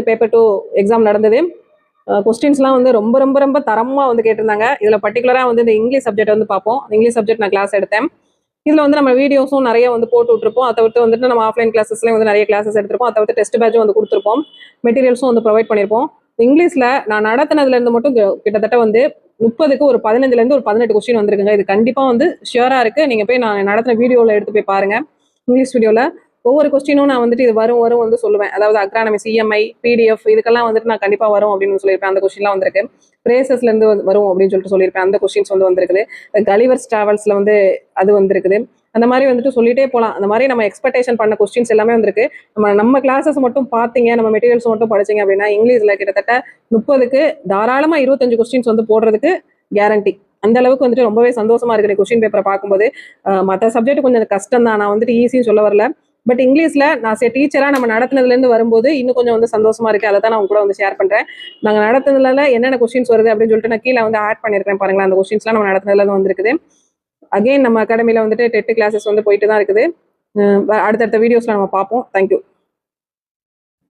Paper 2 exam நடந்தது. கொஸ்டின்ஸ்லாம் வந்து ரொம்ப ரொம்ப ரொம்ப தரமாக வந்து கேட்டிருந்தாங்க. இதில் பர்டிகுலராக வந்து இந்த இங்கிலீஷ் சப்ஜெக்ட் வந்து பார்ப்போம். இங்கிலீஷ் சப்ஜெக்ட் நான் கிளாஸ் எடுத்தேன். இதில் வந்து நம்ம வீடியோஸும் நிறைய வந்து போட்டு விட்டுருப்போம். அதை தவிர்த்து வந்துட்டு நம்ம ஆஃப்லைன் கிளாஸஸ்லேயும் வந்து நிறைய கிளாஸஸ் எடுத்திருப்போம். அதை தவிர்த்து டெஸ்ட் பேட்சும் வந்து கொடுத்துருப்போம். மெட்டீரியல்ஸும் வந்து ப்ரொவைட் பண்ணியிருப்போம். இங்கிலீஷில் நான் நடத்தினதுலேருந்து மட்டும் கிட்டத்தட்ட வந்து 30க்கு ஒரு 15லேருந்து ஒரு 18 கொஸ்டின் வந்திருக்குங்க. இது கண்டிப்பாக வந்து ஷியராக இருக்குது. நீங்கள் போய் நான் நடத்தின வீடியோவில் எடுத்து போய் பாருங்கள். இங்கிலீஷ் வீடியோவில் ஒவ்வொரு கொஸ்டினும் நான் வந்துட்டு இது வரும் வந்து சொல்லுவேன். அதாவது அக்ரானமி, சிஎம்ஐ, பிடிஎஃப் இதுக்கெல்லாம் வந்துட்டு நான் கண்டிப்பாக வரும் அப்படின்னு சொல்லியிருப்பேன். அந்த கொஸ்டின்லாம் வந்திருக்கு. பிரேசஸ்லேருந்து வரும் அப்படின்னு சொல்லிட்டு சொல்லியிருப்பேன். அந்த கொஸ்டின்ஸ் வந்து வந்திருக்குது. கலிவர்ஸ் டிராவல்ஸில் வந்து அது வந்திருக்குது. அந்த மாதிரி வந்துட்டு சொல்லிட்டே போகலாம். அந்த மாதிரி நம்ம எக்ஸ்பெக்டேஷன் பண்ண கொஸ்டின்ஸ் எல்லாமே வந்திருக்கு. நம்ம கிளாஸஸ் மட்டும் பார்த்தீங்க, நம்ம மெட்டீரியல்ஸ் மட்டும் படிச்சிங்க அப்படின்னா இங்கிலீஷில் கிட்டத்தட்ட 30க்கு தாராளமாக 25 கொஸ்டின்ஸ் வந்து போடுறதுக்கு கேரண்டி. அந்த அளவுக்கு வந்துட்டு ரொம்பவே சந்தோஷமா இருக்கு கொஸ்டின் பேப்பரை பார்க்கும்போது. மற்ற சப்ஜெக்ட் கொஞ்சம் கஷ்டம் தான், நான் வந்துட்டு ஈஸின்னு சொல்ல வரல. பட் இங்கிலீஷ்ல நான் டீச்சரா நம்ம நடத்தினதுலேருந்து வரும்போது இன்னும் கொஞ்சம் வந்து சந்தோஷமா இருக்கு. அதை தான் நான் கூட வந்து ஷேர் பண்றேன். நாங்கள் நடத்தினதுல என்னென்ன கொஸ்டின்ஸ் வருது அப்படின்னு சொல்லிட்டு நான் கீழே வந்து ஆட் பண்ணிருக்கேன் பாருங்களேன். அந்த கொஸ்டின்ஸ்லாம் நம்ம நடத்தினதுல வந்திருக்குது. அகெயின் நம்ம அகாடமியில் வந்துட்டு டெட் கிளாஸஸ் வந்து போயிட்டு தான் இருக்குது. அடுத்தடுத்த வீடியோஸ்ல நம்ம பார்ப்போம். தேங்க்யூ.